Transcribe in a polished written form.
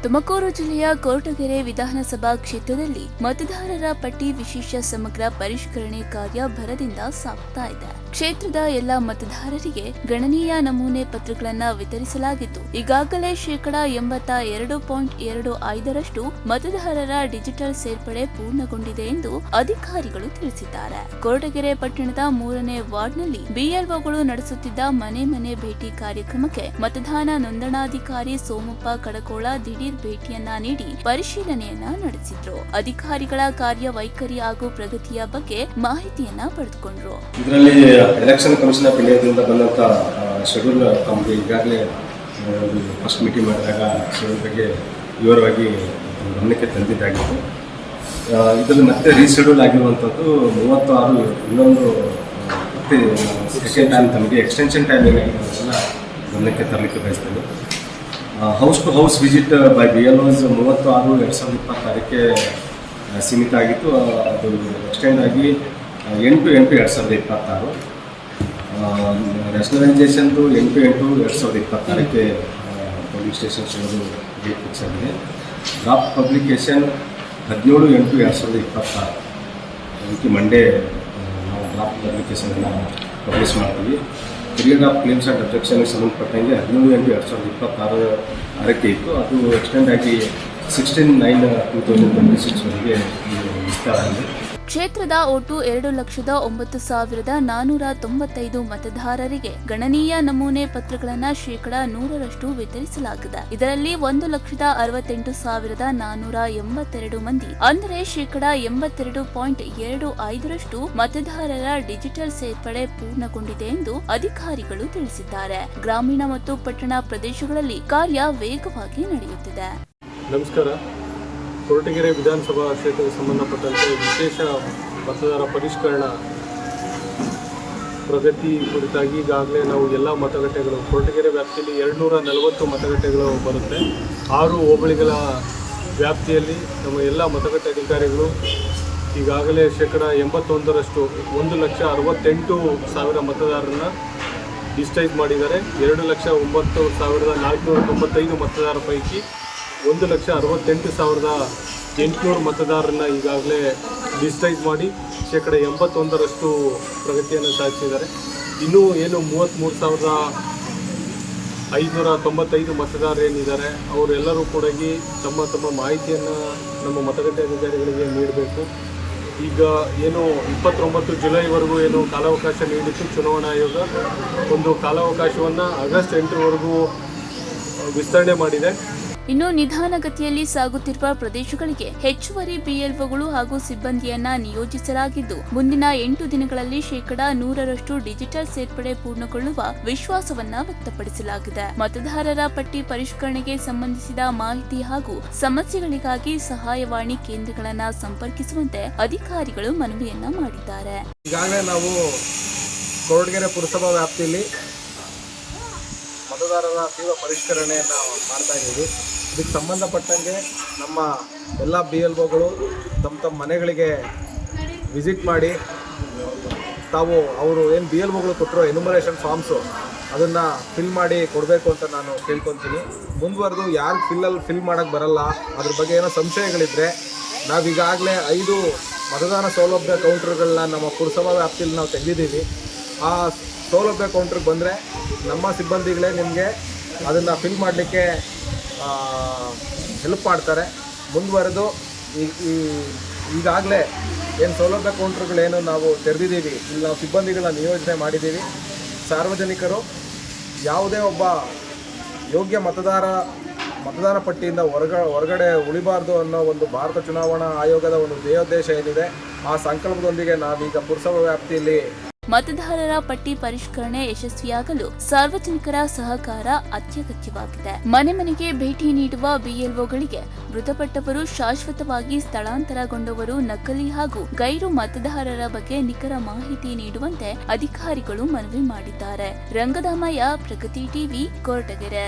ತುಮಕೂರು ಜಿಲ್ಲೆಯ ಕೊರಟಗೆರೆ ವಿಧಾನಸಭಾ ಕ್ಷೇತ್ರದಲ್ಲಿ ಮತದಾರರ ಪಟ್ಟಿ ವಿಶೇಷ ಸಮಗ್ರ ಪರಿಷ್ಕರಣೆ ಕಾರ್ಯ ಭರದಿಂದ ಸಾಗ್ತಾ ಇದೆ. ಕ್ಷೇತ್ರದ ಎಲ್ಲ ಮತದಾರರಿಗೆ ಗಣನೀಯ ನಮೂನೆ ಪತ್ರಗಳನ್ನು ವಿತರಿಸಲಾಗಿದ್ದು, ಈಗಾಗಲೇ 82.25% ಮತದಾರರ ಡಿಜಿಟಲ್ ಸೇರ್ಪಡೆ ಪೂರ್ಣಗೊಂಡಿದೆ ಎಂದು ಅಧಿಕಾರಿಗಳು ತಿಳಿಸಿದ್ದಾರೆ. ಕೊರಟಗೆರೆ ಪಟ್ಟಣದ 3ನೇ ವಾರ್ಡ್ನಲ್ಲಿ ಬಿಎಲ್ಒಗಳು ನಡೆಸುತ್ತಿದ್ದ ಮನೆ ಮನೆ ಭೇಟಿ ಕಾರ್ಯಕ್ರಮಕ್ಕೆ ಮತದಾನ ನೋಂದಣಾಧಿಕಾರಿ ಸೋಮಪ್ಪ ಕಡಕೋಳ ದಿಢೀರ್ ಭೇಟಿಯನ್ನ ನೀಡಿ ಪರಿಶೀಲನೆಯನ್ನ ನಡೆಸಿದ್ರು. ಅಧಿಕಾರಿಗಳ ಕಾರ್ಯವೈಖರಿ ಹಾಗೂ ಪ್ರಗತಿಯ ಬಗ್ಗೆ ಮಾಹಿತಿಯನ್ನ ಪಡೆದುಕೊಂಡ್ರು. ಎಲೆಕ್ಷನ್ ಕಮಿಷನ್ ಆಫ್ ಇಂಡಿಯಾದಿಂದ ಬಂದಂಥ ಶೆಡ್ಯೂಲ್ ತಮಗೆ ಈಗಾಗಲೇ ಫಸ್ಟ್ ಮೀಟಿಂಗ್ ಮಾಡಿದಾಗ ಶೆಡ್ಯೂಲ್ ಬಗ್ಗೆ ವಿವರವಾಗಿ ಗಮನಕ್ಕೆ ತಂದಿದ್ದಾಗಿತ್ತು. ಇದರಲ್ಲಿ ಮತ್ತೆ ರೀಶೆಡ್ಯೂಲ್ ಆಗಿರುವಂಥದ್ದು 36 ಇನ್ನೊಂದು ಮತ್ತೆ ಸೆಕೆಂಡ್ ಟೈಮ್ ತಮಗೆ ಎಕ್ಸ್ಟೆನ್ಷನ್ ಟೈಮ್ ಏನಾಗಿರೋದನ್ನ ಗಮನಕ್ಕೆ ತರಲಿಕ್ಕೆ ಬಯಸ್ತೇನೆ. House to house visit by BLOs 36/2026ಕ್ಕೆ ಸೀಮಿತ ಆಗಿತ್ತು. ಅದು ಎಕ್ಸ್ಟೆಂಡ್ ಆಗಿ 8/8/2026 ನ್ಯಾಷನಲೈಸೇಷನ್ದು 8/8/2026ಕ್ಕೆ ಪೊಲೀಸ್ ಸ್ಟೇಷನ್ ಸಿಗೋದು ಡೇಟ್ ಫಿಕ್ಸ್ ಆಗಿದೆ. ಡ್ರಾಫ್ಟ್ ಪಬ್ಲಿಕೇಶನ್ 17/8/2026 ಅದಕ್ಕೆ ಮಂಡೇ ನಾವು ಡ್ರಾಫ್ಟ್ ಪಬ್ಲಿಕೇಶನನ್ನು ಪಬ್ಲಿಷ್ ಮಾಡ್ತೀವಿ. ಪೀರಿಯಡ್ ಆಫ್ ಕ್ಲೇಮ್ಸ್ ಆ್ಯಂಡ್ ಅಬ್ಜೆಕ್ಷನ್ಗೆ ಸಂಬಂಧಪಟ್ಟಂಗೆ 17/8/2026ಕ್ಕೆ ಇತ್ತು. ಅದು ಎಕ್ಸ್ಟೆಂಡ್ ಆಗಿ 16/9/2026ವರೆಗೆ ವಿಸ್ತಾರ ಆಗಿದೆ. ಕ್ಷೇತ್ರದ ಒಟ್ಟು 2,09,495 ಮತದಾರರಿಗೆ ಗಣನೀಯ ನಮೂನೆ ಪತ್ರಗಳನ್ನು 100% ವಿತರಿಸಲಾಗಿದೆ. ಇದರಲ್ಲಿ 1,68,482 ಮಂದಿ ಅಂದರೆ 82.25% ಮತದಾರರ ಡಿಜಿಟಲ್ ಸೇರ್ಪಡೆ ಪೂರ್ಣಗೊಂಡಿದೆ ಎಂದು ಅಧಿಕಾರಿಗಳು ತಿಳಿಸಿದ್ದಾರೆ. ಗ್ರಾಮೀಣ ಮತ್ತು ಪಟ್ಟಣ ಪ್ರದೇಶಗಳಲ್ಲಿ ಕಾರ್ಯ ವೇಗವಾಗಿ ನಡೆಯುತ್ತಿದೆ. ನಮಸ್ಕಾರ. ಕೊರಟಗೆರೆ ವಿಧಾನಸಭಾ ಕ್ಷೇತ್ರಕ್ಕೆ ಸಂಬಂಧಪಟ್ಟಂತೆ ವಿಶೇಷ ಮತದಾರ ಪರಿಷ್ಕರಣಾ ಪ್ರಗತಿ ಕುರಿತಾಗಿ ಈಗಾಗಲೇ ನಾವು ಎಲ್ಲ ಮತಗಟ್ಟೆಗಳು ಕೊರಟಗೆರೆ ವ್ಯಾಪ್ತಿಯಲ್ಲಿ 240 ಮತಗಟ್ಟೆಗಳು ಬರುತ್ತೆ. 6 ಹೋಬಳಿಗಳ ವ್ಯಾಪ್ತಿಯಲ್ಲಿ ನಮ್ಮ ಎಲ್ಲ ಮತಗಟ್ಟೆ ಅಧಿಕಾರಿಗಳು ಈಗಾಗಲೇ 81% 1,68,000 ಮತದಾರರನ್ನು ಡಿಜಿಟೈಸ್ ಮಾಡಿದ್ದಾರೆ. 2,09,495 ಮತದಾರರ ಪೈಕಿ 1,68,800 ಮತದಾರರನ್ನ ಈಗಾಗಲೇ ಡಿಜಿಟೈಸ್ ಮಾಡಿ 81% ಪ್ರಗತಿಯನ್ನು ಸಾಧಿಸಿದ್ದಾರೆ. ಇನ್ನೂ ಏನು 33,595 ಮತದಾರರು ಏನಿದ್ದಾರೆ ಅವರೆಲ್ಲರೂ ಕೂಡ ತಮ್ಮ ಮಾಹಿತಿಯನ್ನು ನಮ್ಮ ಮತಗಟ್ಟೆ ಅಧಿಕಾರಿಗಳಿಗೆ ನೀಡಬೇಕು. ಈಗ ಏನು 29 ಜುಲೈವರೆಗೂ ಏನು ಕಾಲಾವಕಾಶ ನೀಡಿತ್ತು ಚುನಾವಣಾ ಆಯೋಗ, ಒಂದು ಕಾಲಾವಕಾಶವನ್ನು ಆಗಸ್ಟ್ 8ರವರೆಗೂ ವಿಸ್ತರಣೆ ಮಾಡಿದೆ. ಇನ್ನು ನಿಧಾನಗತಿಯಲ್ಲಿ ಸಾಗುತ್ತಿರುವ ಪ್ರದೇಶಗಳಿಗೆ ಹೆಚ್ಚುವರಿ ಬಿಎಲ್ಒಗಳು ಹಾಗೂ ಸಿಬ್ಬಂದಿಯನ್ನ ನಿಯೋಜಿಸಲಾಗಿದ್ದು, ಮುಂದಿನ 8 ದಿನಗಳಲ್ಲಿ 100% ಡಿಜಿಟಲ್ ಸೇರ್ಪಡೆ ಪೂರ್ಣಗೊಳ್ಳುವ ವಿಶ್ವಾಸವನ್ನ ವ್ಯಕ್ತಪಡಿಸಲಾಗಿದೆ. ಮತದಾರರ ಪಟ್ಟಿ ಪರಿಷ್ಕರಣೆಗೆ ಸಂಬಂಧಿಸಿದ ಮಾಹಿತಿ ಹಾಗೂ ಸಮಸ್ಯೆಗಳಿಗಾಗಿ ಸಹಾಯವಾಣಿ ಕೇಂದ್ರಗಳನ್ನ ಸಂಪರ್ಕಿಸುವಂತೆ ಅಧಿಕಾರಿಗಳು ಮನವಿಯನ್ನ ಮಾಡಿದ್ದಾರೆ. ಈಗಾಗಲೇ ನಾವು ಕೊರಟಗೆರೆ ಪುರಸಭಾ ವ್ಯಾಪ್ತಿಯಲ್ಲಿ ಮತದಾರರ ತೀವ್ರ ಪರಿಷ್ಕರಣೆಯನ್ನು ಮಾಡ್ತಾ ಇದ್ದೀವಿ. ಇದಕ್ಕೆ ಸಂಬಂಧಪಟ್ಟಂಗೆ ನಮ್ಮ ಎಲ್ಲ BLOಗಳು ತಮ್ಮ ಮನೆಗಳಿಗೆ ವಿಸಿಟ್ ಮಾಡಿ ತಾವು ಅವರು ಏನು BLOಗಳು ಕೊಟ್ಟಿರೋ ಎನ್ಯುಮರೇಷನ್ ಫಾರ್ಮ್ಸು ಅದನ್ನು ಫಿಲ್ ಮಾಡಿ ಕೊಡಬೇಕು ಅಂತ ನಾನು ಕೇಳ್ಕೊತೀನಿ. ಮುಂದುವರೆದು ಯಾರು ಫಿಲ್ ಮಾಡೋಕ್ಕೆ ಬರಲ್ಲ, ಅದ್ರ ಬಗ್ಗೆ ಏನೋ ಸಂಶಯಗಳಿದ್ದರೆ ನಾವೀಗಾಗಲೇ 5 ಮತದಾನ ಸೌಲಭ್ಯ ಕೌಂಟರ್ಗಳನ್ನ ನಮ್ಮ ಪುರಸಭಾ ವ್ಯಾಪ್ತಿಯಲ್ಲಿ ನಾವು ತೆಗೆದಿದ್ದೀವಿ. ಆ ಸೌಲಭ್ಯ ಕೌಂಟ್ರಿಗೆ ಬಂದರೆ ನಮ್ಮ ಸಿಬ್ಬಂದಿಗಳೇ ನಿಮಗೆ ಅದನ್ನು ಫಿಲ್ ಮಾಡಲಿಕ್ಕೆ ಹೆಲ್ಪ್ ಮಾಡ್ತಾರೆ. ಮುಂದುವರೆದು ಈಗಾಗಲೇ ಏನು ಸೌಲಭ್ಯ ಕೌಂಟ್ರ್ಗಳೇನು ನಾವು ತೆರೆದಿದ್ದೀವಿ, ಇಲ್ಲಿ ನಾವು ಸಿಬ್ಬಂದಿಗಳನ್ನ ನಿಯೋಜನೆ ಮಾಡಿದ್ದೀವಿ. ಸಾರ್ವಜನಿಕರು ಯಾವುದೇ ಒಬ್ಬ ಯೋಗ್ಯ ಮತದಾನ ಪಟ್ಟಿಯಿಂದ ಹೊರಗಡೆ ಉಳಿಬಾರ್ದು ಅನ್ನೋ ಒಂದು ಭಾರತ ಚುನಾವಣಾ ಆಯೋಗದ ಒಂದು ಧ್ಯೇಯೋದ್ದೇಶ ಏನಿದೆ, ಆ ಸಂಕಲ್ಪದೊಂದಿಗೆ ನಾವೀಗ ಪುರಸಭಾ ವ್ಯಾಪ್ತಿಯಲ್ಲಿ ಮತದಾರರ ಪಟ್ಟಿ ಪರಿಷ್ಕರಣೆ ಯಶಸ್ವಿಯಾಗಲು ಸಾರ್ವಜನಿಕರ ಸಹಕಾರ ಅತ್ಯಗತ್ಯವಾಗಿದೆ. ಮನೆ ಮನೆಗೆ ಭೇಟಿ ನೀಡುವ ಬಿಎಲ್ಒಗಳಿಗೆ ಮೃತಪಟ್ಟವರು, ಶಾಶ್ವತವಾಗಿ ಸ್ಥಳಾಂತರಗೊಂಡವರು, ನಕಲಿ ಹಾಗೂ ಗೈರು ಮತದಾರರ ಬಗ್ಗೆ ನಿಖರ ಮಾಹಿತಿ ನೀಡುವಂತೆ ಅಧಿಕಾರಿಗಳು ಮನವಿ ಮಾಡಿದ್ದಾರೆ. ರಂಗಧಾಮಯ್ಯ, ಪ್ರಗತಿ ಟಿವಿ, ಕೊರಟಗೆರೆ.